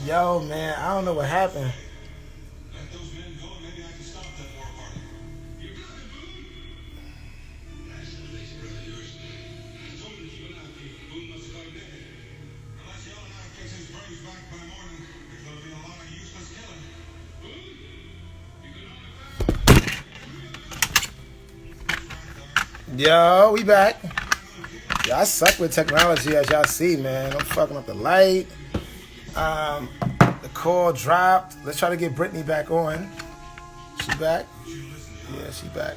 Yo, man, I don't know what happened. Yo, we back. Yo, I suck with technology, as y'all see, man. I'm fucking up the light. Um, the call dropped. Let's try to get Brittany back on. She back? Yeah, she back.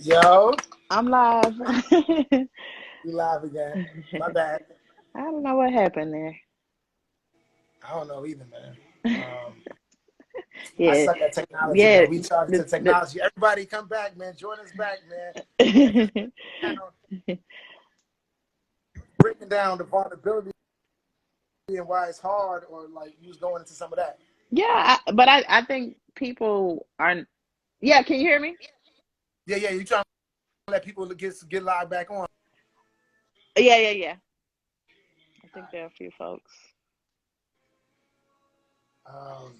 Yo, I'm live. we live again. My bad. I don't know what happened there. I don't know either, man. Um, I Yeah, suck at technology, yeah. man. We charge it to The technology. Everybody come back, man. Join us back, man. And just breaking down the vulnerability and why it's hard, or like you was going into some of that. yeah, but I think people are. Yeah, can you hear me? Yeah, yeah. You trying to let people get live back on. Yeah. I think there are a few folks. Um,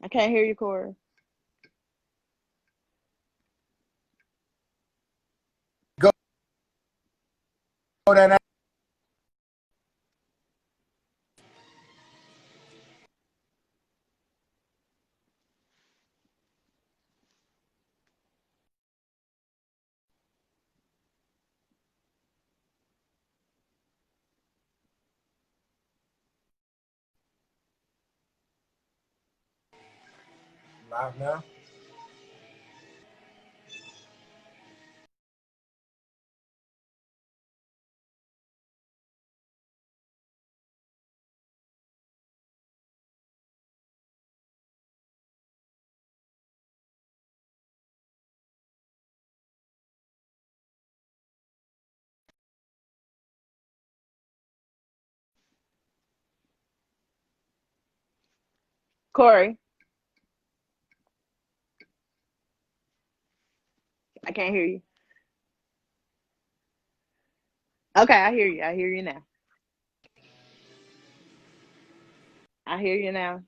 I can't hear you, Cory. go that live now. Cory, I can't hear you. Okay, I hear you. I hear you now. I hear you now.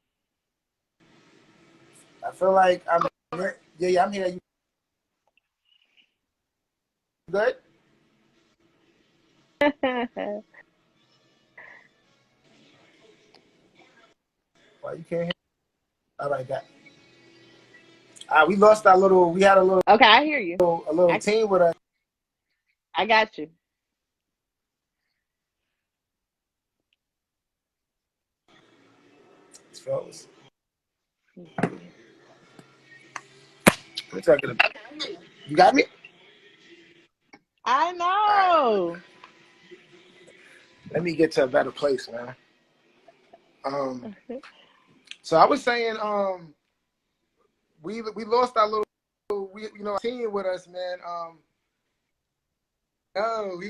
I feel like I'm. Yeah, yeah. I'm here. You good? Why you can't hear? All right, that. We lost our little. We had a little Okay, I hear you. I team with us. I got you. Fellas. We're talking about. You got me? I All right. know. Let me get to a better place, man. So I was saying, we lost our little, team with us, man. Oh,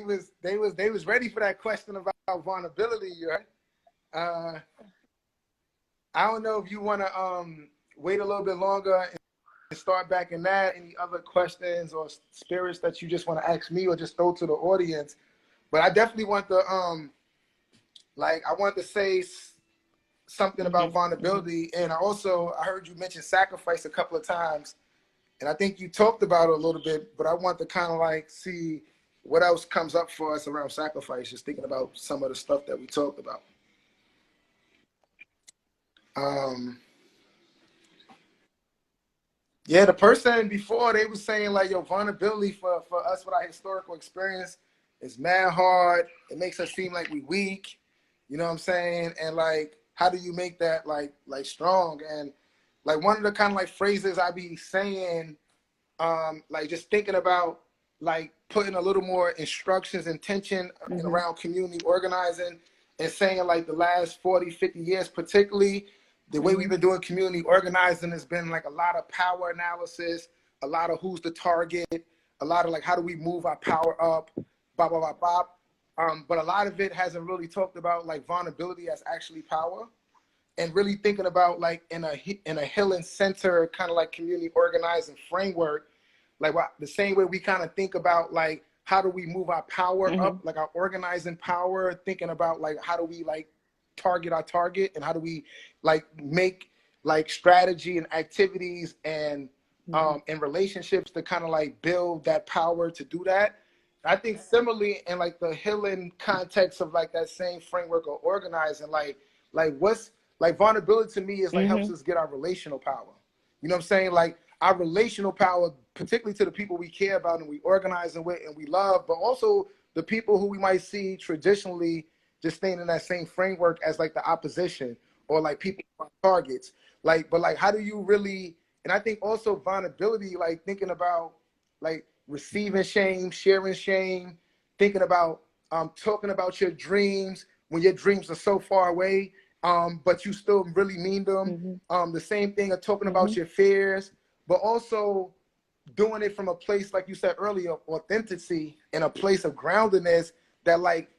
they was ready for that question about vulnerability. You heard? Uh, I don't know if you want to wait a little bit longer and start back in that. Any other questions or spirits that you just want to ask me or just throw to the audience? But I definitely want to I want to say something about Hmm. vulnerability, and I heard you mention sacrifice a couple of times, and I think you talked about it a little bit. But I want to kind of like see what else comes up for us around sacrifice. Just thinking about some of the stuff that we talked about. Um, Yeah, the person before they was saying like your vulnerability for us with our historical experience is mad hard. It makes us seem like we weak. You know what I'm saying? And like, how do you make that like strong? And like one of the kind of like phrases I be saying, like just thinking about like putting a little more instructions and tension Hmm. around community organizing and saying like the last 40, 50 years, particularly the way we've Hmm. been doing community organizing has been like a lot of power analysis, a lot of who's the target, a lot of like how do we move our power up, blah blah blah blah. But a lot of it hasn't really talked about like vulnerability as actually power, and really thinking about like in a healing center kind of like community organizing framework, like the same way we kind of think about like how do we move our power up, like our organizing power, thinking about like how do we like target our target, and how do we like make like strategy and activities and and relationships to kind of like build that power to do that. I think similarly in like the healing context of like that same framework of organizing, like what's like vulnerability to me is like helps us get our relational power. You know what I'm saying? Like our relational power, particularly to the people we care about and we organize with and we love, but also the people who we might see traditionally just staying in that same framework as like the opposition or like people targets. Like, but like, how do you really? And I think also vulnerability, like thinking about like receiving shame, sharing shame, thinking about talking about your dreams when your dreams are so far away, but you still really mean them. The same thing of talking about your fears, but also doing it from a place, like you said earlier, authenticity, and a place of groundedness that like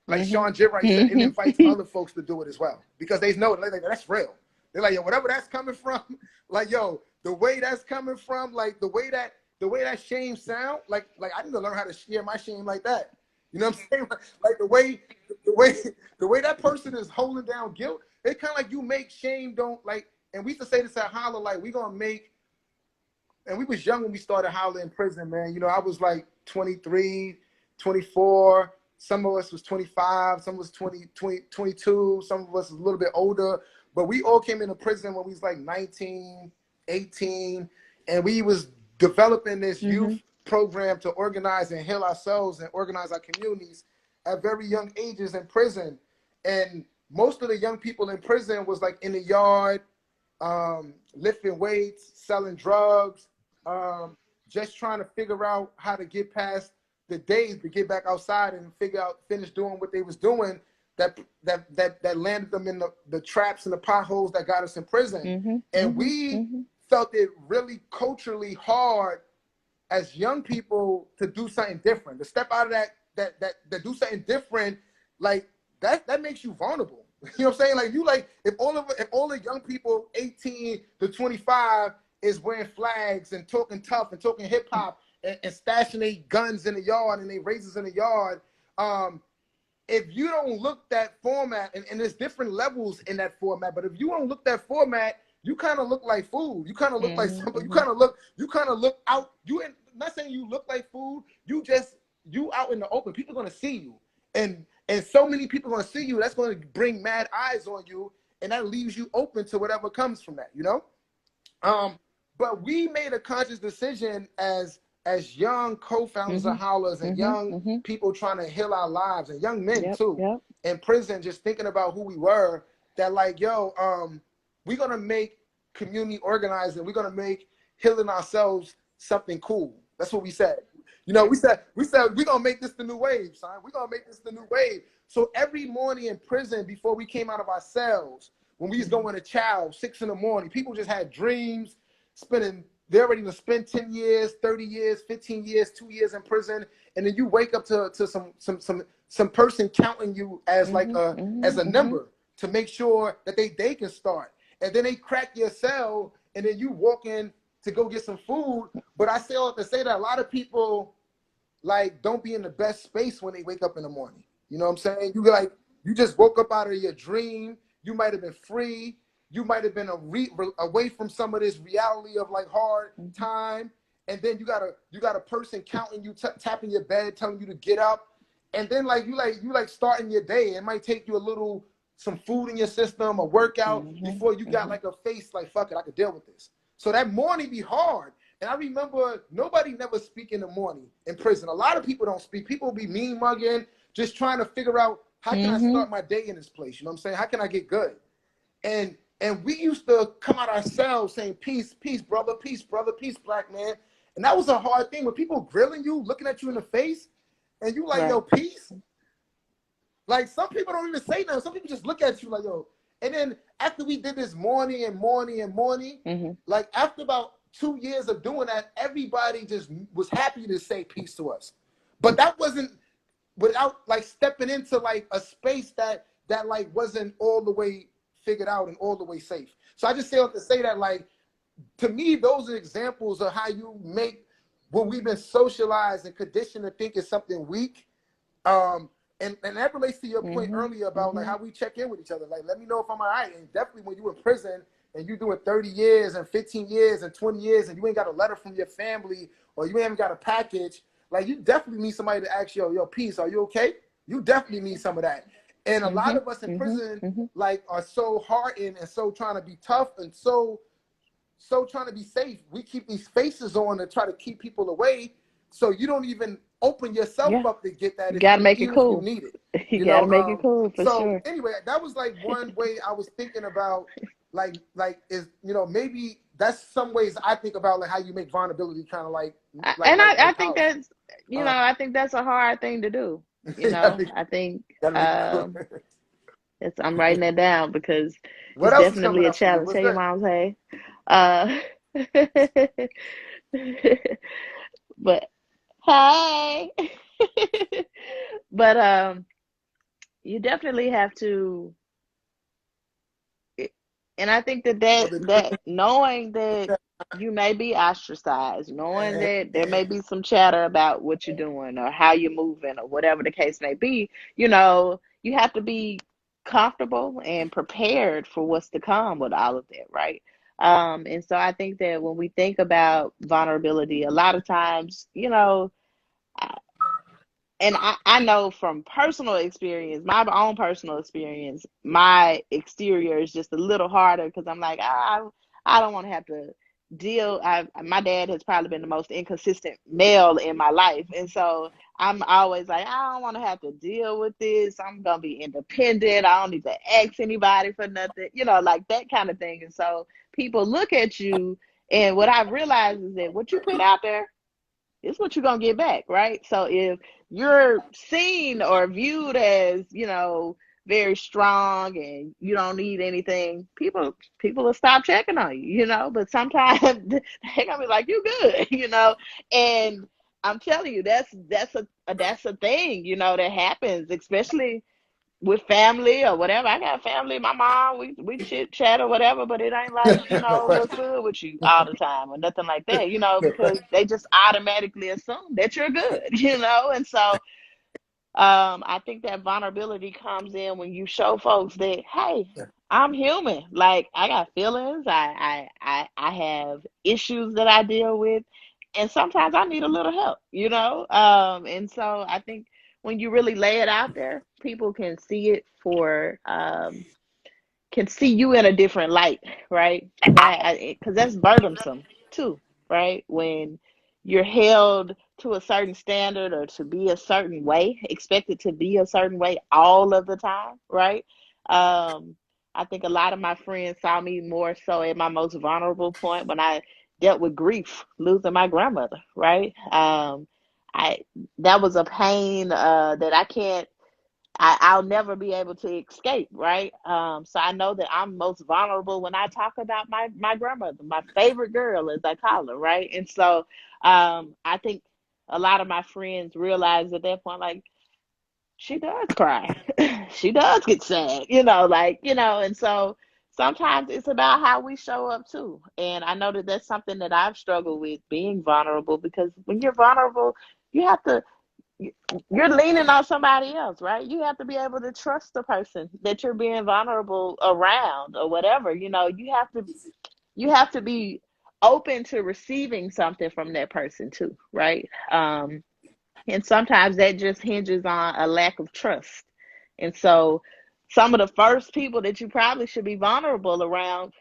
like Sean Gibright said, it invites other folks to do it as well, because they know like, that's real. They're like, yo, whatever that's coming from, like, yo, the way that's coming from, like the way that shame sound, like I need to learn how to share my shame like that. You know what I'm saying? Like the way that person is holding down guilt, it's kind of like you make shame don't like. And we used to say this at H.O.L.L.A, like we gonna make. And we was young when we started H.O.L.L.A in prison, man. You know, I was like 23, 24. Some of us was 25. Some was 22. Some of us was a little bit older. But we all came into prison when we was like 19, 18. And we was developing this youth program to organize and heal ourselves and organize our communities at very young ages in prison. And most of the young people in prison was like in the yard, lifting weights, selling drugs, just trying to figure out how to get past the days to get back outside and finish doing what they was doing that landed them in the traps and the potholes that got us in prison. And we felt it really culturally hard as young people to do something different, to step out of that do something different, like that makes you vulnerable. You know what I'm saying? Like you like if all the young people 18 to 25 is wearing flags and talking tough and talking hip hop and stashing their guns in the yard and their razors in the yard, if you don't look that format, and there's different levels in that format, but if you don't look that format, you kind of look like food. You kind of look like somebody. You kind of look out. Not saying you look like food. You out in the open. People are gonna see you, and so many people are gonna see you. That's gonna bring mad eyes on you, and that leaves you open to whatever comes from that. You know. But we made a conscious decision as young co-founders of H.O.L.L.A and young people trying to heal our lives, and young men too, in prison, just thinking about who we were, that like, yo, we're gonna make community organizing, we're gonna make healing ourselves something cool. That's what we said. You know, we said we're gonna make this the new wave, son. We're gonna make this the new wave. So every morning in prison, before we came out of our cells, when we was going to chow 6 a.m, people just had dreams, they're ready to spend 10 years, 30 years, 15 years, 2 years in prison, and then you wake up to some person counting you as like as a number to make sure that they can start. And then they crack your cell, and then you walk in to go get some food. But I say all to say that a lot of people like don't be in the best space when they wake up in the morning. You know what I'm saying? You just woke up out of your dream. You might have been free. You might have been away from some of this reality of like hard time, and then you got a person counting you, tapping your bed, telling you to get up, and then you starting your day. It might take you some food in your system, a workout before you got like a face like, fuck it, I could deal with this. So that morning be hard. And I remember nobody never speak in the morning in prison. A lot of people don't speak. People be mean mugging, just trying to figure out how can I start my day in this place. You know what I'm saying? How can I get good? And we used to come out ourselves saying, peace, peace, brother, peace, black man. And that was a hard thing when people grilling you, looking at you in the face, and you like, yo, peace. Like some people don't even say nothing. Some people just look at you like, yo. And then after we did this morning, like after about 2 years of doing that, everybody just was happy to say peace to us. But that wasn't without like stepping into like a space that like wasn't all the way figured out and all the way safe. So I just say to say that like to me, those are examples of how you make what we've been socialized and conditioned to think is something weak. And that relates to your point Mm-hmm. earlier about like Mm-hmm. how we check in with each other. Like, let me know if I'm all right. And definitely when you in prison and you doing 30 years and 15 years and 20 years and you ain't got a letter from your family or you ain't got a package, like you definitely need somebody to ask you, yo, peace, are you okay? You definitely need some of that. And a lot Mm-hmm. of us in Mm-hmm. prison Mm-hmm. like are so hardened and so trying to be tough and so trying to be safe. We keep these faces on to try to keep people away. So you don't even open yourself Yeah. up to get that You if gotta you make it even if you cool. need it. You You gotta know. make it cool for So sure. anyway, that was like one way I was thinking about like is maybe that's some ways I think about like how you make vulnerability kind of like And I think powerful. that's Uh, I think that's a hard thing to do. yeah, I think gotta make it cool. I'm writing that down because What it's else is definitely coming a up for you? challenge. What's Tell your good? moms, hey. Uh, but hey, but you definitely have to, and I think Oh, that knowing that you may be ostracized, knowing that there may be some chatter about what you're doing or how you're moving or whatever the case may be, you have to be comfortable and prepared for what's to come with all of that, right? And so I think that when we think about vulnerability, a lot of times, and I know from personal experience, my own personal experience, my exterior is just a little harder because I'm like, I don't want to have to deal. My dad has probably been the most inconsistent male in my life. And so I'm always like, I don't want to have to deal with this. I'm going to be independent. I don't need to ask anybody for nothing, like that kind of thing. And so people look at you, and what I've realized is that what you put out there, it's what you're gonna get back, right? So if you're seen or viewed as, very strong and you don't need anything, people will stop checking on you, but sometimes they're gonna be like, you good, and I'm telling you, that's a thing, that happens, especially with family or whatever. I got family, my mom, we chit chat or whatever, but it ain't like, Right. what's good with you all the time or nothing like that, because they just automatically assume that you're good, and so I think that vulnerability comes in when you show folks that, hey, I'm human. Like I got feelings. I have issues that I deal with, and sometimes I need a little help. And so I think when you really lay it out there, people can see you in a different light, right? Because that's burdensome too, right? When you're held to a certain standard or to be a certain way, expected to be a certain way all of the time, right? Um, I think a lot of my friends saw me more so at my most vulnerable point when I dealt with grief, losing my grandmother, right? I That was a pain that I'll never be able to escape, right? So I know that I'm most vulnerable when I talk about my grandmother, my favorite girl, as I call her, right? And so I think a lot of my friends realize at that point, like, she does cry, she does get sad, and so sometimes it's about how we show up too. And I know that that's something that I've struggled with, being vulnerable, because when you're vulnerable, you have to you're leaning on somebody else, right? You have to be able to trust the person that you're being vulnerable around or whatever. You have to be open to receiving something from that person too, right? And sometimes that just hinges on a lack of trust. And so some of the first people that you probably should be vulnerable around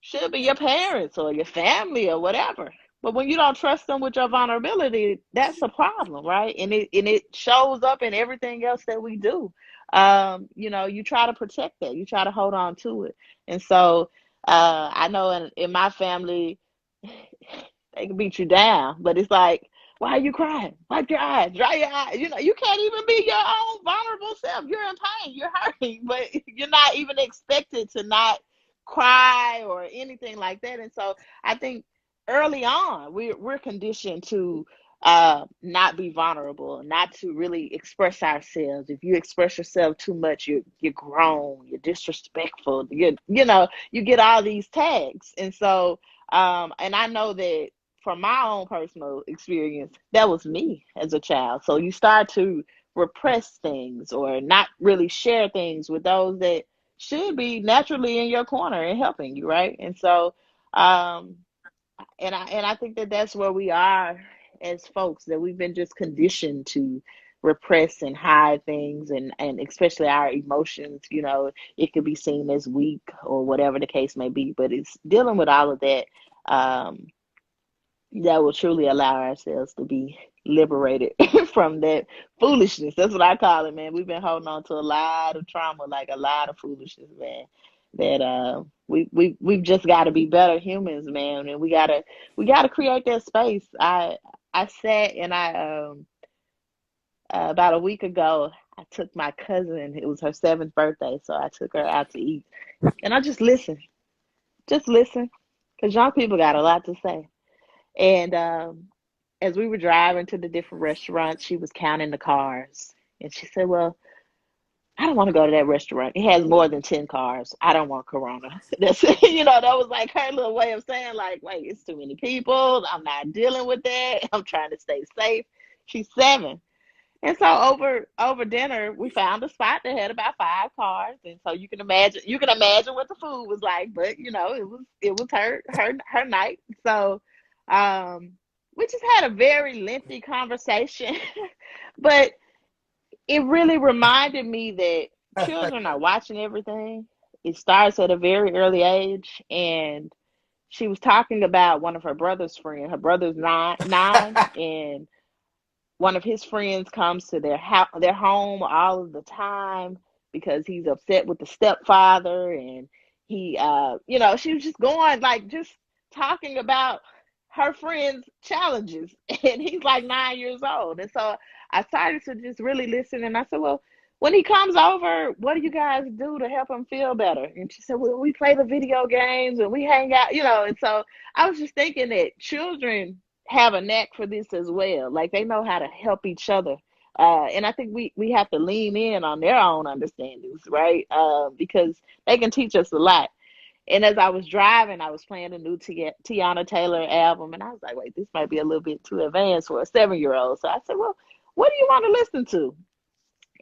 should be your parents or your family or whatever. But when you don't trust them with your vulnerability, that's a problem, right? And it shows up in everything else that we do. You try to protect that, you try to hold on to it. And so I know in my family, they can beat you down, but it's like, why are you crying? Wipe your eyes, dry your eyes. You can't even be your own vulnerable self. You're in pain, you're hurting, but you're not even expected to not cry or anything like that. And so I think early on we're conditioned to not be vulnerable, not to really express ourselves. If you express yourself too much, you're grown, you're disrespectful, you get all these tags. And so and I know that from my own personal experience, that was me as a child. So you start to repress things or not really share things with those that should be naturally in your corner and helping you, right? And so um and I think that that's where we are as folks, that we've been just conditioned to repress and hide things, and especially our emotions. It could be seen as weak or whatever the case may be, but it's dealing with all of that um that will truly allow ourselves to be liberated from that foolishness. That's what I call it, man. We've been holding on to a lot of trauma, like a lot of foolishness, man. That we've just got to be better humans, man, and we gotta create that space. I sat and about a week ago, I took my cousin. It was her seventh birthday, so I took her out to eat, and I just listen, because young people got a lot to say. And as we were driving to the different restaurants, she was counting the cars. And she said, well, I don't want to go to that restaurant. It has more than 10 cars. I don't want Corona. That was like her little way of saying, like, wait, it's too many people. I'm not dealing with that. I'm trying to stay safe. She's 7. And so over dinner, we found a spot that had about 5 cars, and so you can imagine what the food was like. But it was her night. So we just had a very lengthy conversation, but it really reminded me that children are watching everything. It starts at a very early age, and she was talking about one of her brother's friends. Her brother's nine, and one of his friends comes to their home all of the time because he's upset with the stepfather. And she was just going, like, just talking about her friend's challenges. And he's like 9 years old. And so I started to just really listen, and I said, well, when he comes over, what do you guys do to help him feel better? And she said, well, we play the video games and we hang out. And so I was just thinking that children have a knack for this as well. Like, they know how to help each other. And I think we have to lean in on their own understandings, right? Because they can teach us a lot. And as I was driving, I was playing a new Tiana Taylor album, and I was like, wait, this might be a little bit too advanced for a 7-year-old. So I said, well, what do you want to listen to?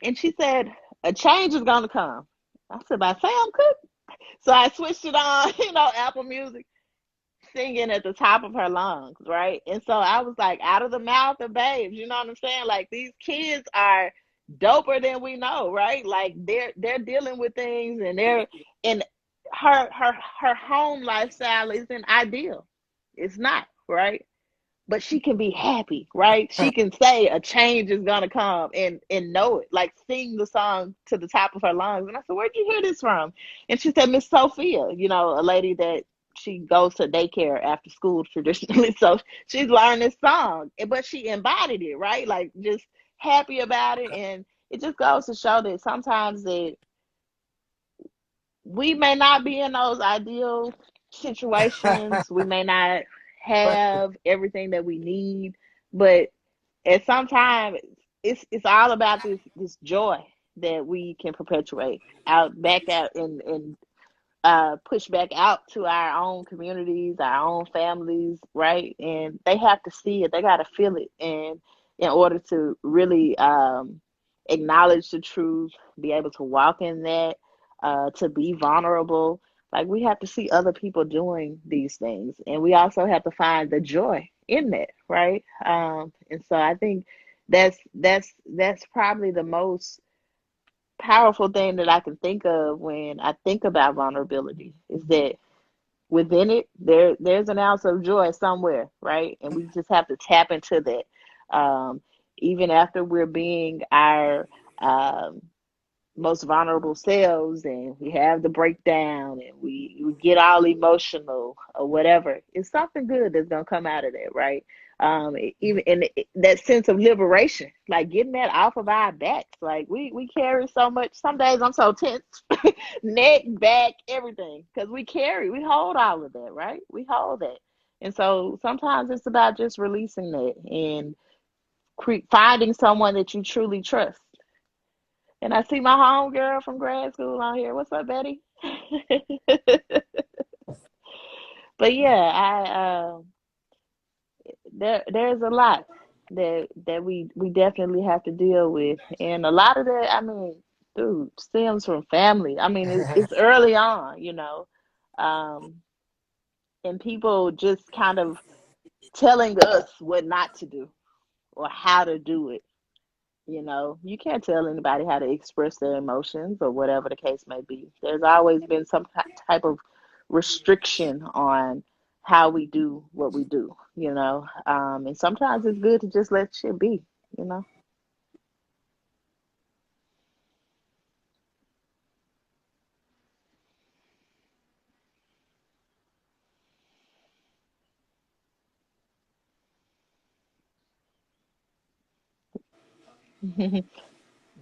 And she said, a change is going to come. I said, by Sam Cooke? So I switched it on, Apple Music, singing at the top of her lungs, right? And so I was like, out of the mouth of babes, you know what I'm saying? Like, these kids are doper than we know, right? Like, they're dealing with things, and they're in her home lifestyle isn't ideal. It's not, right? But she can be happy, right? She can say a change is gonna come, and know it, like sing the song to the top of her lungs. And I said, where'd you hear this from? And she said, Miss Sophia, a lady that she goes to daycare after school traditionally. So she's learned this song, but she embodied it, right? Like, just happy about it. And it just goes to show that sometimes that we may not be in those ideal situations. We may not but have everything that we need, but at some time, it's all about this joy that we can perpetuate out back out and push back out to our own communities, our own families, right? And they have to see it, they got to feel it, and in order to really acknowledge the truth, be able to walk in that, to be vulnerable. Like, we have to see other people doing these things, and we also have to find the joy in that, right? And so I think that's probably the most powerful thing that I can think of when I think about vulnerability, is that within it there's an ounce of joy somewhere, right? And we just have to tap into that. Even after we're being our um, most vulnerable selves, and we have the breakdown, and we get all emotional or whatever, it's something good that's gonna come out of that, right? Even in that sense of liberation, like getting that off of our backs. Like, we carry so much. Some days I'm so tense, neck, back, everything, because we hold all of that, right? We hold that. And so sometimes it's about just releasing that and finding someone that you truly trust. And I see my homegirl from grad school on here. What's up, Betty? But yeah, there's a lot that we definitely have to deal with, and a lot of that, I mean, dude, stems from family. I mean, it's early on, um, and people just kind of telling us what not to do or how to do it. You can't tell anybody how to express their emotions or whatever the case may be. There's always been some type of restriction on how we do what we do. And sometimes it's good to just let shit be, you know.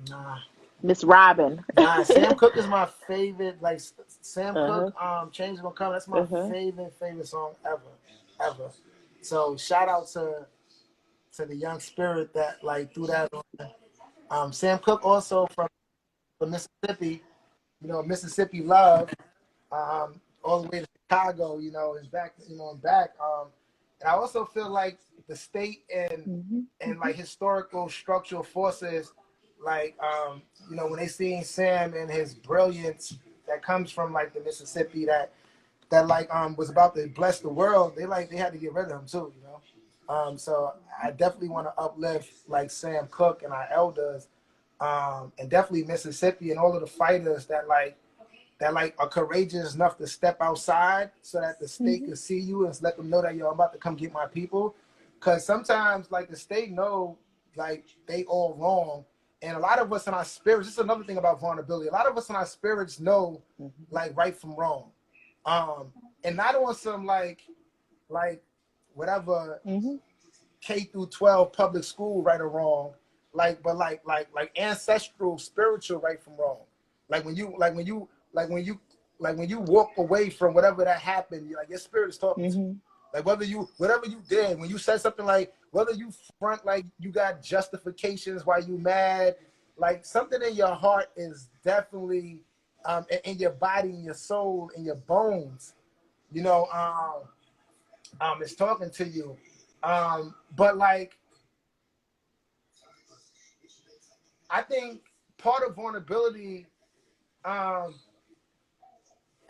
Nah, Miss Robin. nah. Sam Cooke is my favorite. Like Sam Uh-huh. Cooke, "Change Will Come." That's my Uh-huh. favorite song ever. So shout out to the young spirit that like threw that on. Sam Cooke also from Mississippi. Mississippi love. All the way to Chicago. Is back. And back. And I also feel like the state Mm-hmm. and Mm-hmm. like historical structural forces, like when they see Sam and his brilliance that comes from like the Mississippi that like was about to bless the world, they had to get rid of him too. So I definitely want to uplift like Sam Cooke and our elders, and definitely Mississippi and all of the fighters that are courageous enough to step outside so that the state Mm-hmm. can see you and let them know that I'm about to come get my people. Cause sometimes like the state know like they all wrong. And a lot of us in our spirits, this is another thing about vulnerability. A lot of us in our spirits know Mm-hmm. like right from wrong. And not on some like whatever Mm-hmm. K through 12 public school right or wrong, but like ancestral spiritual right from wrong. Like when you walk away from whatever that happened, like your spirit is talking to you. Mm-hmm. Like whatever you did, when you said something like whether you front like you got justifications why you mad, like something in your heart is definitely in your body, in your soul, in your bones, you know, it's talking to you. But like I think part of vulnerability, um,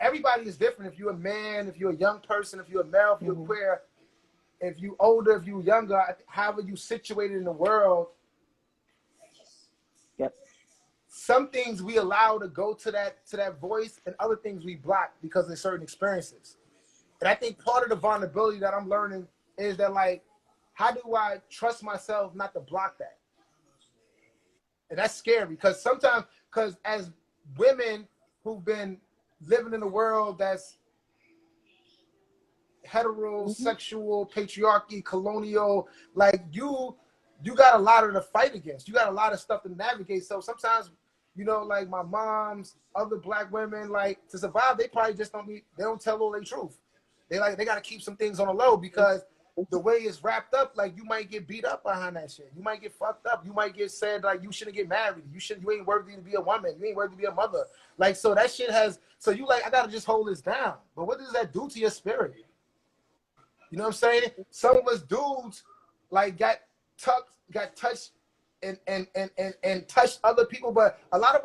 everybody is different. If you're a man, if you're a young person, if you're a male, if you're Mm-hmm. queer, if you older, if you younger, however you situated in the world, Yep. some things we allow to go to that voice, and other things we block because of certain experiences. And I think part of the vulnerability that I'm learning is that like, how do I trust myself not to block that? And that's scary because sometimes, because as women who've been living in a world that's Mm-hmm. heterosexual, patriarchy, colonial, like you got a lot of to fight against. You got a lot of stuff to navigate. So sometimes, like my mom's other black women, like to survive, they probably just they don't tell all their truth. They gotta keep some things on the low because the way it's wrapped up, like you might get beat up behind that shit. You might get fucked up. You might get said like you shouldn't get married. You ain't worthy to be a woman. You ain't worthy to be a mother. Like so that shit has so you like I gotta just hold this down. But what does that do to your spirit? You know what I'm saying? Some of us dudes like got touched and touched other people, but a lot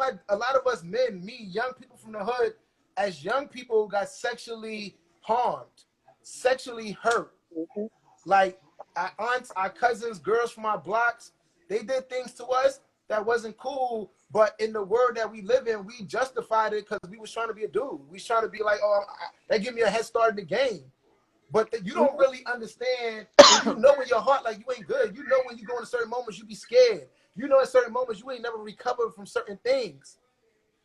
of us men, me, young people from the hood, as young people got sexually harmed, sexually hurt. Mm-hmm. Like our aunts, our cousins, girls from our blocks, they did things to us that wasn't cool. But in the world that we live in, we justified it because we was trying to be a dude. We was trying to be like, oh, that give me a head start in the game. But you don't really understand, and you know in your heart like you ain't good. You know when you go into certain moments you be scared. You know in certain moments you ain't never recovered from certain things.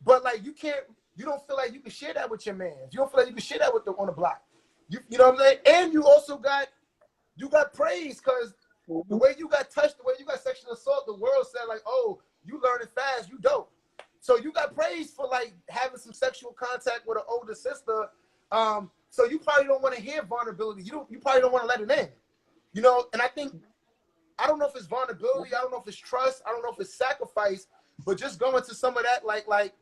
But like you don't feel like you can share that with your man. You don't feel like you can share that with on the block. You know what I'm saying? And you also got praise because the Mm-hmm. way you got touched, the way you got sexual assault, the world said like, oh, you learning fast, you dope. So you got praise for like having some sexual contact with an older sister. So you probably don't want to hear vulnerability. You probably don't want to let it in. And I think, I don't know if it's vulnerability, I don't know if it's trust, I don't know if it's sacrifice, but just going to some of that, like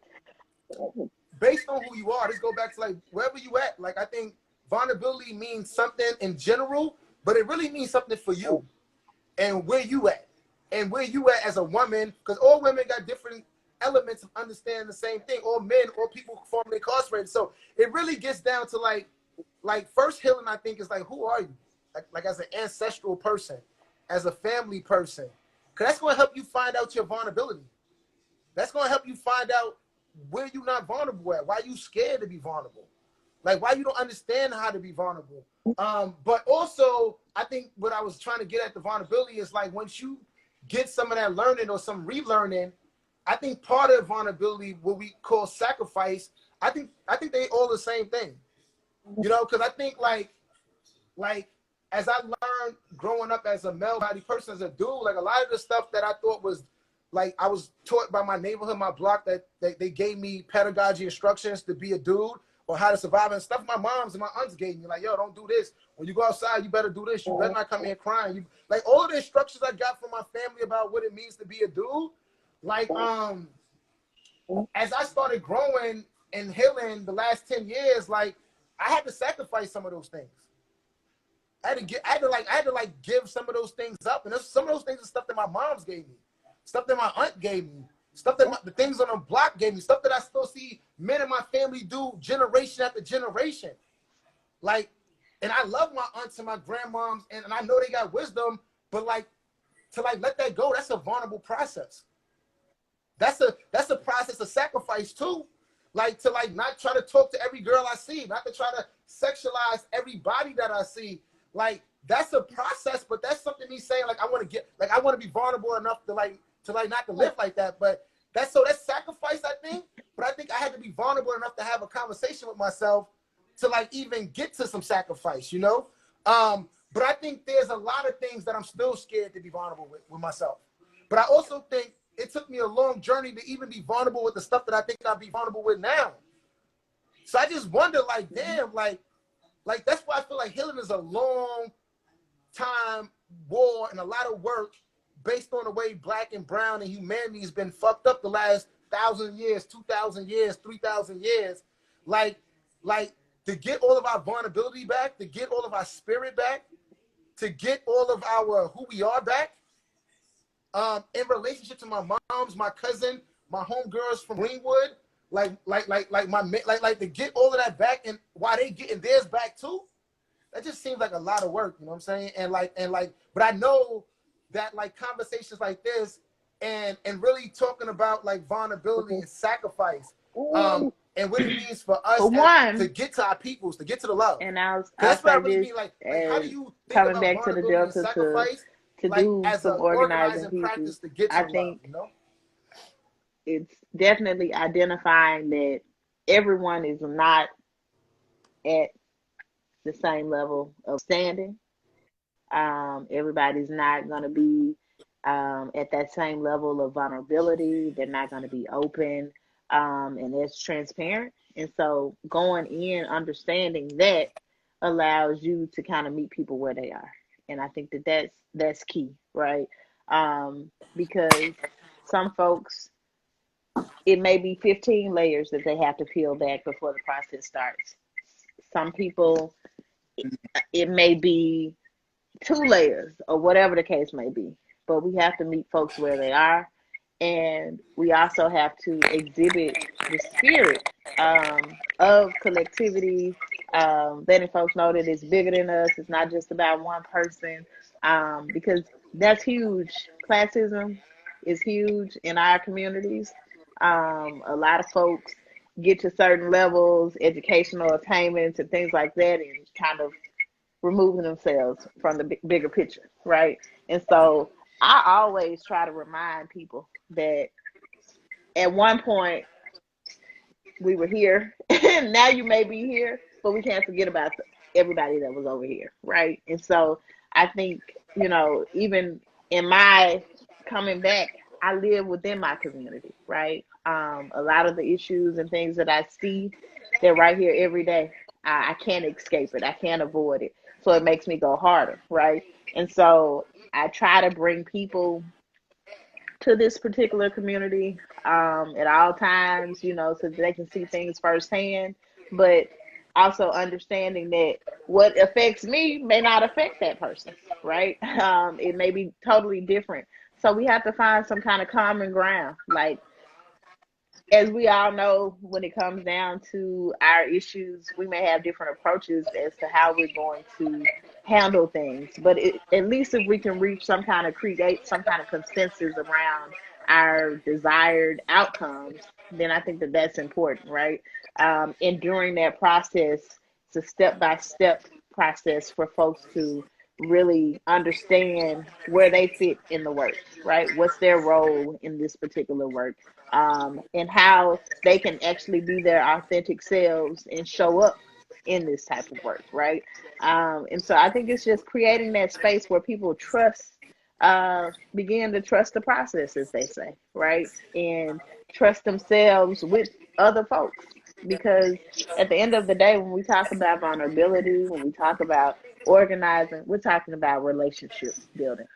based on who you are, this go back to like wherever you at. Like I think vulnerability means something in general, but it really means something for you and where you at. And where you at as a woman, because all women got different elements of understanding the same thing. All men, all people formerly incarcerated. So it really gets down to like first healing, I think, is like, who are you? Like as an ancestral person, as a family person. Because that's going to help you find out your vulnerability. That's going to help you find out where you're not vulnerable at, why you scared to be vulnerable, like why you don't understand how to be vulnerable. But also, I think what I was trying to get at the vulnerability is like once you get some of that learning or some relearning, I think part of vulnerability, what we call sacrifice, I think they all the same thing, because I think like as I learned growing up as a male body person, as a dude, like a lot of the stuff that I thought was like I was taught by my neighborhood, my block, that they gave me pedagogy instructions to be a dude or how to survive and stuff. My moms and my aunts gave me like, yo, don't do this. When you go outside, you better do this. You better not come here crying. You like all of the instructions I got from my family about what it means to be a dude. Like as I started growing and healing the last 10 years, like I had to sacrifice some of those things. I had to give some of those things up, and some of those things are stuff that my mom's gave me, stuff that my aunt gave me, stuff that the things on the block gave me, stuff that I still see men in my family do generation after generation. Like, and I love my aunts and my grandmoms, and I know they got wisdom, but like to like let that go, that's a vulnerable process. That's a process of sacrifice too. Like to like not try to talk to every girl I see, not to try to sexualize every body that I see. Like that's a process, but that's something me saying like I want to be vulnerable enough to not to live like that. But that's sacrifice, I think. But I think I had to be vulnerable enough to have a conversation with myself to like even get to some sacrifice, But I think there's a lot of things that I'm still scared to be vulnerable with myself. But I also think it took me a long journey to even be vulnerable with the stuff that I think I'll be vulnerable with now. So I just wonder, like, damn, like that's why I feel like healing is a long time war and a lot of work based on the way Black and brown and humanity has been fucked up the last 1,000 years, 2,000 years, 3,000 years. Like to get all of our vulnerability back, to get all of our spirit back, to get all of our who we are back. In relationship to my moms, my cousin, my homegirls from Greenwood, like to get all of that back, and why they getting theirs back too, that just seems like a lot of work, you know what I'm saying? And but I know that like conversations like this and really talking about like vulnerability and sacrifice, and what it means for us For one, to get to our peoples, to get to the love. and Because I'll that's what I say really this mean. Like how do as you think coming about back to the vulnerability and Delta sacrifice, to like do as some a organizing organizing pieces. practice to get to I the love, think it's definitely identifying that everyone is not at the same level of standing. Everybody's not going to be at that same level of vulnerability. They're not going to be open and as transparent. And so going in, understanding that allows you to kind of meet people where they are. And I think that that's key, right? Because some folks, it may be 15 layers that they have to peel back before the process starts. Some people, it may be 2 layers or whatever the case may be. But we have to meet folks where they are. And we also have to exhibit the spirit of collectivity, letting folks know that it's bigger than us. It's not just about one person, because that's huge. Classism is huge in our communities. A lot of folks get to certain levels, educational attainments, and things like that, and kind of removing themselves from the bigger picture, right? And so I always try to remind people that at one point we were here, and now you may be here, but we can't forget about everybody that was over here, right? And so I think, even in my coming back, I live within my community, right? A lot of the issues and things that I see, they're right here every day. I can't escape it. I can't avoid it. So it makes me go harder, right? And so I try to bring people to this particular community at all times, so that they can see things firsthand, but also understanding that what affects me may not affect that person, right? It may be totally different. So we have to find some kind of common ground. Like, as we all know, when it comes down to our issues, we may have different approaches as to how we're going to handle things. But at least if we can reach create some kind of consensus around our desired outcomes, then I think that that's important, right? And during that process, it's a step by step process for folks to really understand where they fit in the work, right? What's their role in this particular work? And how they can actually be their authentic selves and show up in this type of work, right? And so I think it's just creating that space where people begin to trust the process, as they say, right? And trust themselves with other folks. Because at the end of the day, when we talk about vulnerability, when we talk about organizing, we're talking about relationship building.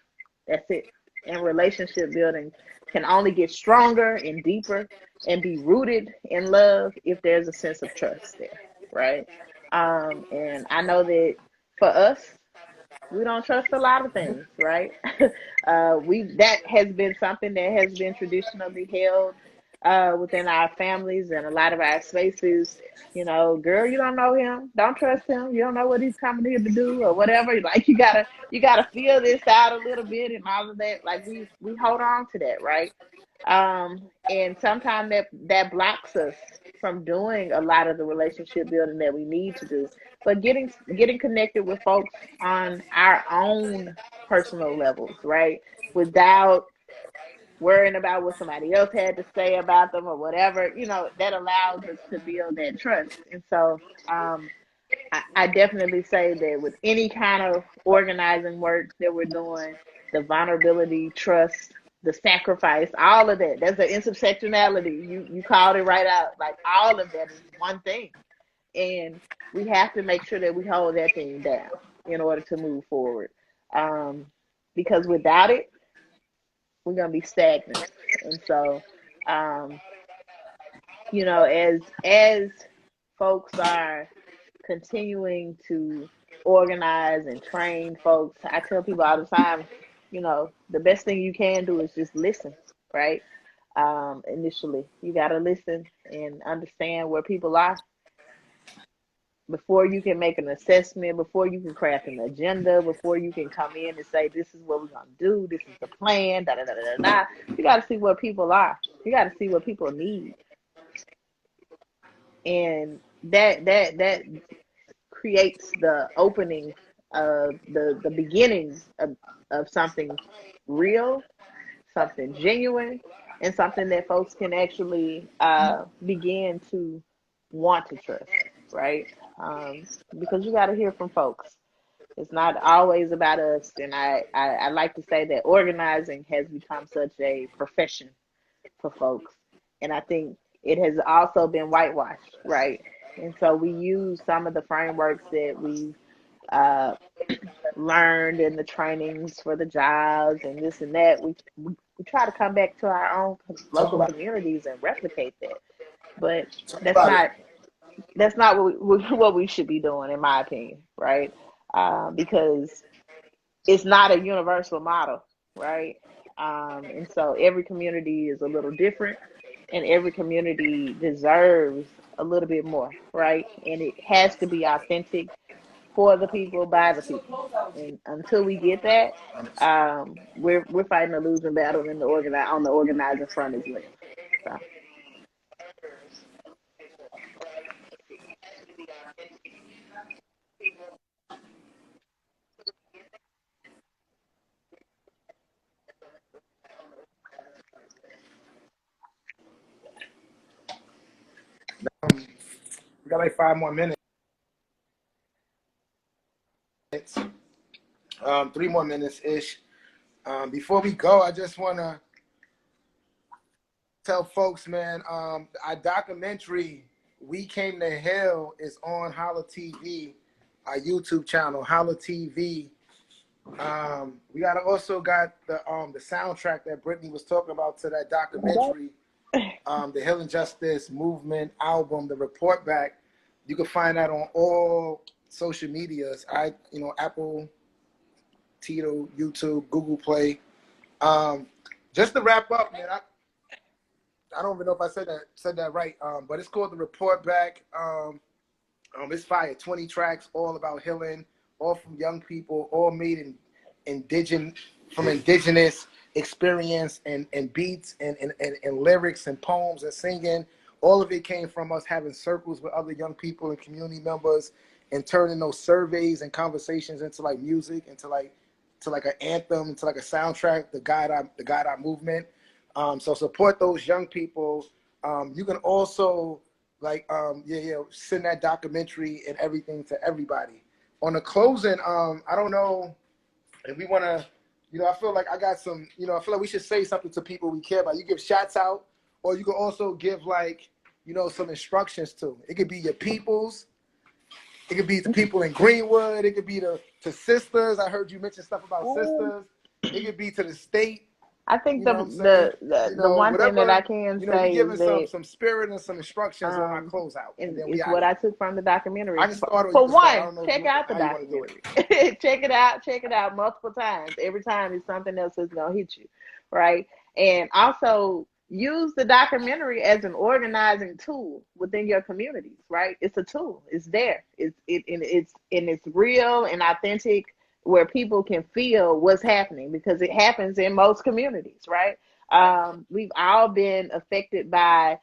That's it. And relationship building can only get stronger and deeper and be rooted in love if there's a sense of trust there, right? And I know that for us, we don't trust a lot of things, right? We that has been something that has been traditionally held within our families and a lot of our spaces. Girl, you don't know him, don't trust him. You don't know what he's coming here to do or whatever. Like, you gotta feel this out a little bit and all of that. Like, we hold on to that, right? And sometimes that blocks us from doing a lot of the relationship building that we need to do. But getting connected with folks on our own personal levels, right? Without worrying about what somebody else had to say about them or whatever, that allows us to build that trust. And so I definitely say that with any kind of organizing work that we're doing, the vulnerability, trust, the sacrifice, all of that, there's an intersectionality. You called it right out. Like, all of that is one thing. And we have to make sure that we hold that thing down in order to move forward. Because without it, we're gonna be stagnant. And so, um, as folks are continuing to organize and train folks, I tell people all the time, the best thing you can do is just listen, right? Initially, you got to listen and understand where people are before you can make an assessment, before you can craft an agenda, before you can come in and say, this is what we're going to do, this is the plan, da da da da da. You got to see where people are. You got to see what people need. And that creates the opening of the beginnings of something real, something genuine, and something that folks can actually begin to want to trust, right? Because you got to hear from folks. It's not always about us. And I like to say that organizing has become such a profession for folks. And I think it has also been whitewashed, right? And so we use some of the frameworks that we've uh, learned in the trainings for the jobs and this and that. We try to come back to our own Talk local about it. communities and replicate that. But Talk that's about it. not that's not what we should be doing, in my opinion, right? Because it's not a universal model, right? And so every community is a little different, and every community deserves a little bit more, right? And it has to be authentic for the people, by the people. And until we get that, we're fighting a losing battle on the organizing front as well. So. We got like 5 more minutes. 3 more minutes ish. Before we go, I just want to tell folks, man, our documentary We Came to Hell is on H.O.L.L.A TV, our YouTube channel, H.O.L.L A TV. We got also got the soundtrack that Brittany was talking about to that documentary, the Healing Justice Movement album, the Report Back. You can find that on all social medias. Apple, Tito, YouTube, Google Play. Just to wrap up, man, I don't even know if I said that right. But it's called the Report Back. It's fire. 20 tracks, all about healing, all from young people, all made in indigenous experience and beats and lyrics and poems and singing. All of it came from us having circles with other young people and community members and turning those surveys and conversations into like music, into like an anthem, into like a soundtrack, the guide our movement. So support those young people. You can also send that documentary and everything to everybody. On the closing, I don't know if we want to, I feel like I got some, I feel like we should say something to people we care about. You give shots out, or you can also give like, some instructions to. It could be your peoples. It could be the people in Greenwood. It could be to sisters. I heard you mention stuff about sisters. It could be to the state. I think You know what I'm saying? the one thing that I Whatever, can we say giving is that some spirit and some instructions on our closeout, and and then we it's out of what here. I took from the documentary. I can start or you For can start. I one, don't know check out the how you want to do it. documentary. Check it out multiple times. Every time it's something else that's gonna hit you, right? And also use the documentary as an organizing tool within your communities, right? It's a tool. It's there. It's real and authentic where people can feel what's happening because it happens in most communities, right? We've all been affected by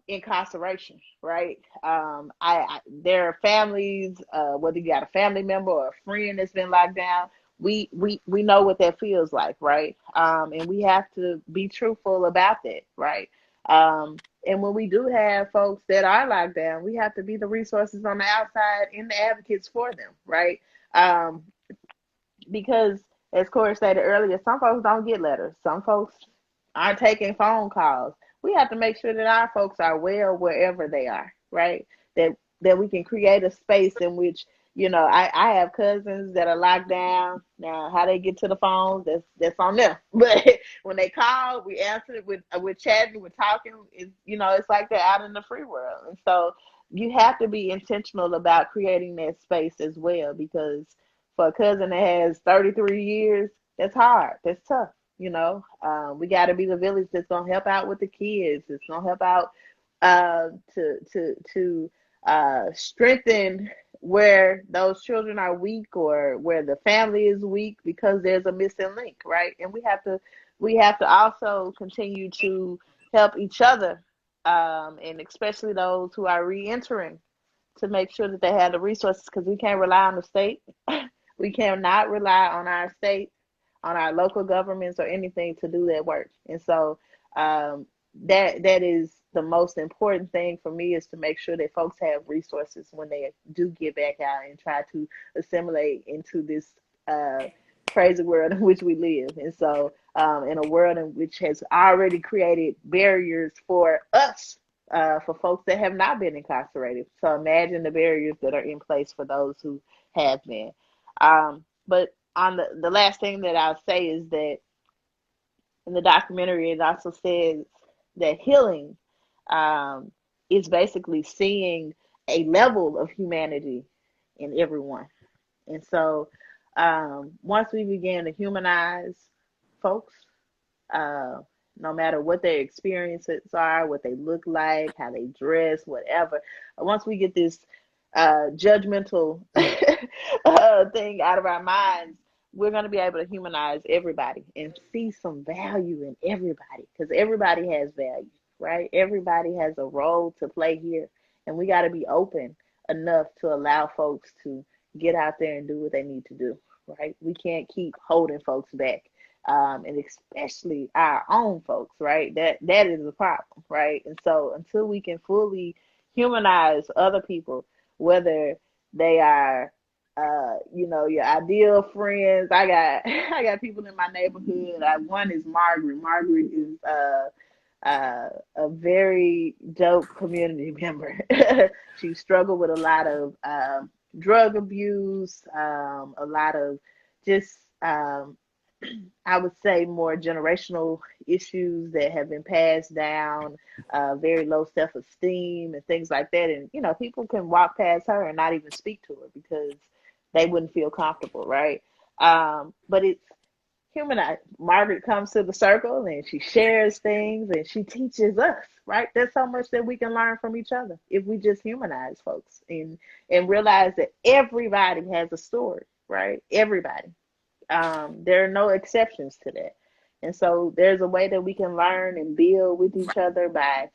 incarceration, right? There are families, whether you got a family member or a friend that's been locked down, we know what that feels like, right? And we have to be truthful about that, right? And when we do have folks that are locked down, we have to be the resources on the outside and the advocates for them, right? Um, because as Cory stated earlier, some folks don't get letters. Some folks aren't taking phone calls. We have to make sure that our folks are well wherever they are, right? That we can create a space in which, I have cousins that are locked down. Now, how they get to the phones, that's on them. But when they call, we answer it we're chatting, we're talking. It's like they're out in the free world. And so you have to be intentional about creating that space as well because for a cousin that has 33 years, that's hard. That's tough. We got to be the village that's gonna help out with the kids. It's gonna help out to strengthen where those children are weak or where the family is weak because there's a missing link, right? And we have to also continue to help each other, and especially those who are re-entering to make sure that they have the resources because we can't rely on the state. We cannot rely on our state, on our local governments or anything to do that work. And so that is the most important thing for me is to make sure that folks have resources when they do get back out and try to assimilate into this crazy world in which we live. And so in a world in which has already created barriers for us, for folks that have not been incarcerated. So imagine the barriers that are in place for those who have been. But on the last thing that I'll say is that in the documentary, it also says that healing is basically seeing a level of humanity in everyone. And so once we begin to humanize folks, uh, no matter what their experiences are, what they look like, how they dress, whatever, once we get this judgmental thing out of our minds, we're going to be able to humanize everybody and see some value in everybody because everybody has value, right? Everybody has a role to play here, and we got to be open enough to allow folks to get out there and do what they need to do, right? We can't keep holding folks back. And especially our own folks, right? That is a problem, right? And so until we can fully humanize other people, whether they are your ideal friends. I got I got people in my neighborhood. One is Margaret. Margaret is a very dope community member. She struggled with a lot of drug abuse, a lot of just, I would say, more generational issues that have been passed down, very low self esteem and things like that. And, people can walk past her and not even speak to her because they wouldn't feel comfortable, right? But it's humanized. Margaret comes to the circle and she shares things and she teaches us, right? There's so much that we can learn from each other if we just humanize folks and realize that everybody has a story, right? Everybody. There are no exceptions to that. And so there's a way that we can learn and build with each other by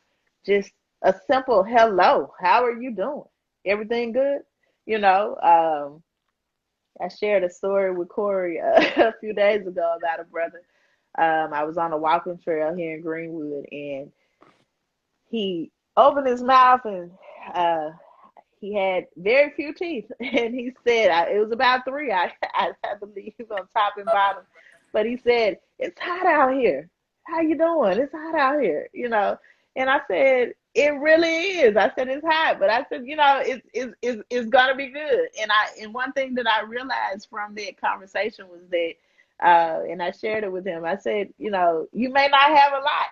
just a simple hello. How are you doing? Everything good? You know, I shared a story with Cory a few days ago about a brother. I was on a walking trail here in Greenwood, and he opened his mouth and uh, he had very few teeth, and he said it was about three. I believe on top and bottom, but he said it's hot out here. How you doing? It's hot out here, And I said it really is. I said it's hot, but I said it's gonna be good. And one thing that I realized from that conversation was that, and I shared it with him. I said, you may not have a lot,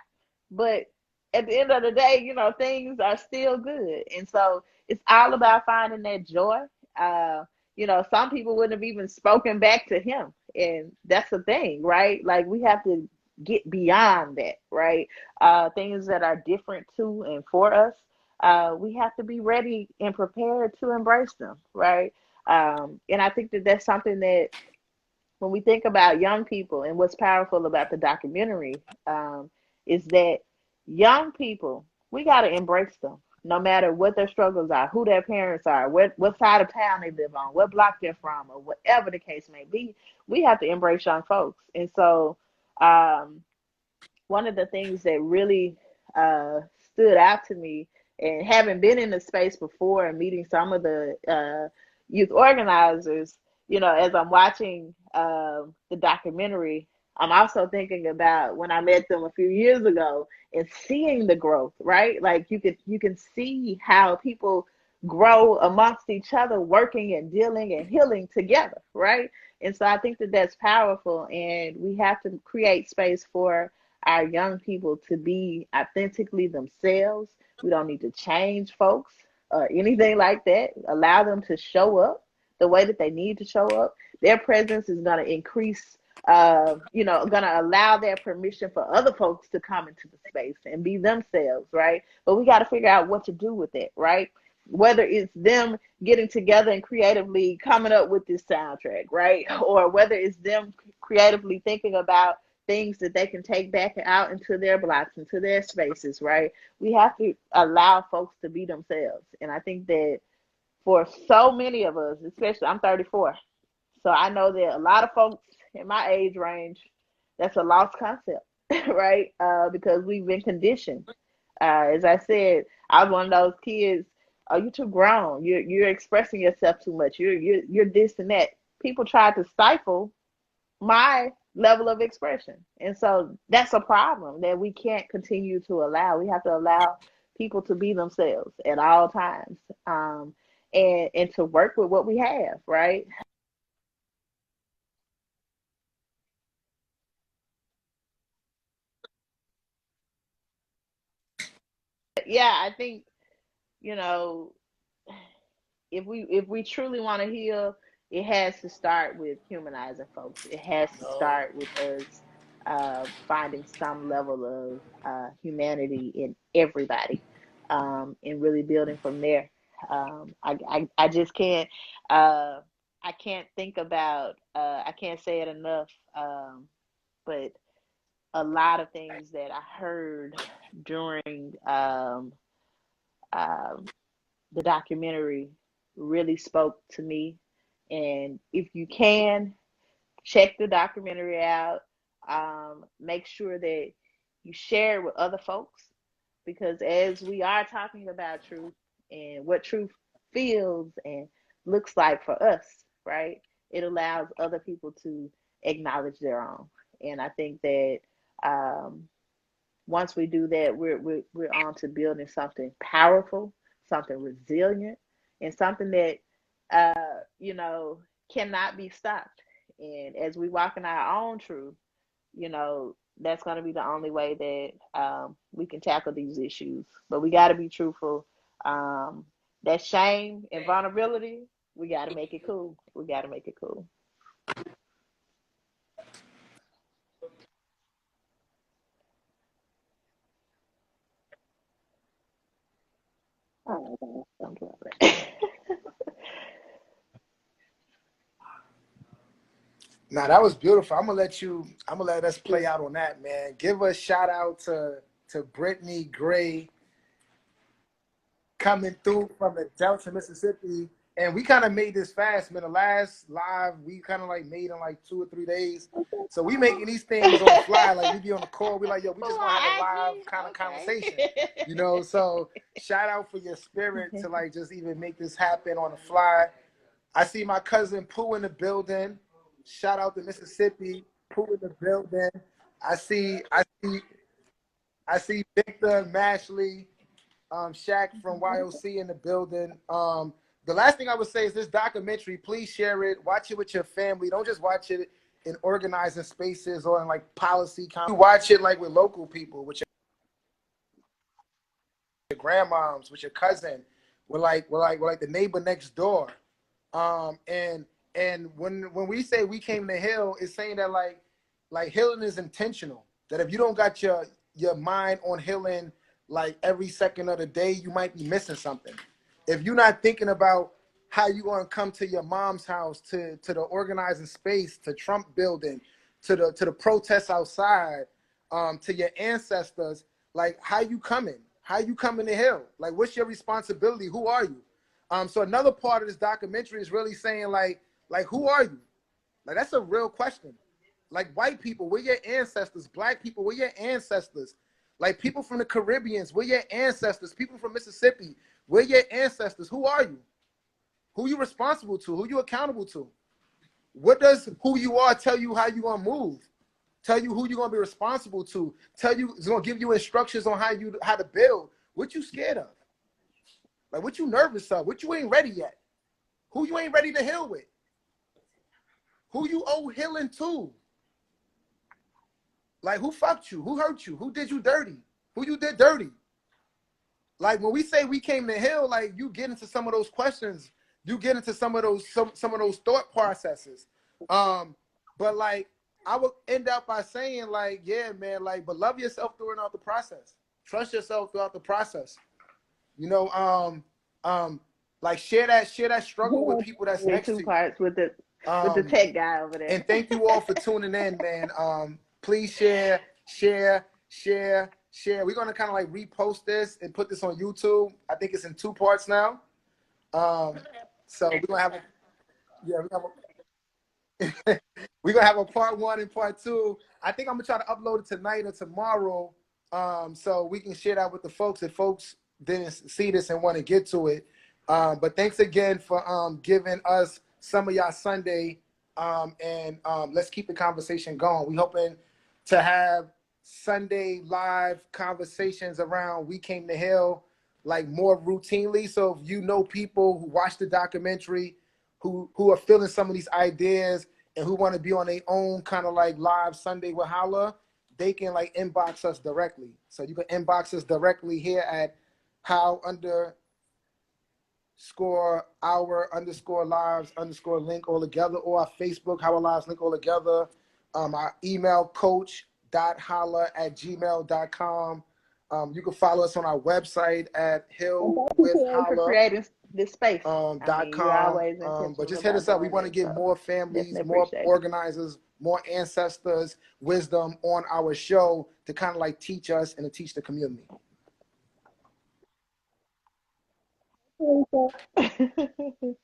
but at the end of the day, things are still good, and so it's all about finding that joy. Some people wouldn't have even spoken back to him. And that's the thing, right? Like we have to get beyond that, right? Things that are different to and for us. We have to be ready and prepared to embrace them, right? And I think that that's something that when we think about young people and what's powerful about the documentary, is that young people, we got to embrace them no matter what their struggles are, who their parents are, what side of town they live on, what block they're from, or whatever the case may be. We have to embrace young folks. And so, um, one of the things that really stood out to me, and having been in the space before and meeting some of the youth organizers, as I'm watching the documentary, I'm also thinking about when I met them a few years ago and seeing the growth, right? Like you can see how people grow amongst each other, working and dealing and healing together, right? And so I think that that's powerful, and we have to create space for our young people to be authentically themselves. We don't need to change folks or anything like that. Allow them to show up the way that they need to show up. Their presence is going to increase, going to allow their permission for other folks to come into the space and be themselves, right? But we got to figure out what to do with it, right? Whether it's them getting together and creatively coming up with this soundtrack, right? Or whether it's them creatively thinking about things that they can take back out into their blocks, into their spaces, right? We have to allow folks to be themselves. And I think that for so many of us, especially I'm 34, so I know that a lot of folks in my age range, that's a lost concept, right? Because we've been conditioned. As I said, I was one of those kids. Oh, you're too grown. You're expressing yourself too much. You're this and that. People tried to stifle my level of expression. And so that's a problem that we can't continue to allow. We have to allow people to be themselves at all times, and to work with what we have, right? Yeah, I think, you know, if we truly want to heal, it has to start with humanizing folks. It has to start with us finding some level of humanity in everybody, and really building from there. I just can't I can't think about I can't say it enough, but a lot of things that I heard during um, the documentary really spoke to me. And if you can, check the documentary out. Make sure that you share it with other folks, because as we are talking about truth and what truth feels and looks like for us, right? It allows other people to acknowledge their own. And I think that um, once we do that, we're on to building something powerful, something resilient, and something that you know cannot be stopped. And as we walk in our own truth, you know, that's going to be the only way that we can tackle these issues. But we got to be truthful. Um, that shame and vulnerability, we got to make it cool. We got to make it cool. Oh, don't do that. Nah, that was beautiful. I'm gonna let us play out on that, man. Give a shout out to Brittany Gray coming through from the Delta, Mississippi. And we kind of made this fast, man. The last live we kind of like made in like 2 or 3 days. So we making these things on the fly. Like we be on the call, we like, yo, we just gonna have a live kind of conversation. You know, so shout out for your spirit to like just even make this happen on the fly. I see my cousin Pooh in the building. Shout out to Mississippi. Pooh in the building. I see, I see, I see Victor Mashley, Shaq from YOC in the building. The last thing I would say is this documentary, please share it. Watch it with your family. Don't just watch it in organizing spaces or in like policy. Watch it like with local people, with your grandmoms, with your cousin, with the neighbor next door. And when we say we came to heal, it's saying that like healing is intentional. That if you don't got your mind on healing like every second of the day, you might be missing something. If you're not thinking about how you gonna come to your mom's house, to the organizing space, to Trump building, to the protests outside, to your ancestors, like how you coming? How you coming to heal? Like what's your responsibility? Who are you? So another part of this documentary is really saying like who are you? Like that's a real question. Like white people, we're your ancestors. Black people, we're your ancestors. Like people from the Caribbeans, we're your ancestors. People from Mississippi, we're your ancestors. Who are you? Who you responsible to? Who you accountable to? What does who you are tell you how you gonna move? Tell you who you gonna be responsible to? Tell you it's gonna give you instructions on how to build. What you scared of? Like what you nervous of? What you ain't ready yet? Who you ain't ready to heal with? Who you owe healing to? Like who fucked you? Who hurt you? Who did you dirty? Who you did dirty? Like when we say we came to heal, like you get into some of those questions, you get into some of those thought processes. But like I would end up by saying, like, yeah, man, like, but love yourself throughout the process. Trust yourself throughout the process. You know, like share that struggle with people that's With next two to you. parts with the tech guy over there. And thank you all for tuning in, man. Please share, share, share, share. We're gonna kind of like repost this and put this on YouTube. I think it's in 2 parts now. So we're gonna have a yeah, we're gonna have a part 1 and part 2. I think I'm gonna try to upload it tonight or tomorrow, so we can share that with the folks if folks didn't see this and want to get to it. But thanks again for giving us some of y'all Sunday, and let's keep the conversation going. We hoping to have Sunday live conversations around We Came to Hell like more routinely. So if you know people who watch the documentary, who are feeling some of these ideas and who want to be on their own kind of like live Sunday with H.O.L.L.A, they can like inbox us directly. So you can inbox us directly here at how_our_lives_link all together, or our Facebook How Our Lives Link all together. Our email coach.holla@gmail.com. You can follow us on our website at And thank you, Cory, for hillwithholla.com. creating this space. I mean, you're always But intentional just hit about us up. We doing want to this, get so more families, definitely more appreciate organizers, more ancestors, wisdom on our show to kind of like teach us and to teach the community. it.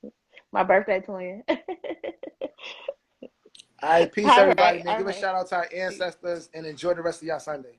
My birthday twin. All right, peace, All everybody, right, man. all Give a right. shout out to our ancestors and enjoy the rest of y'all Sunday.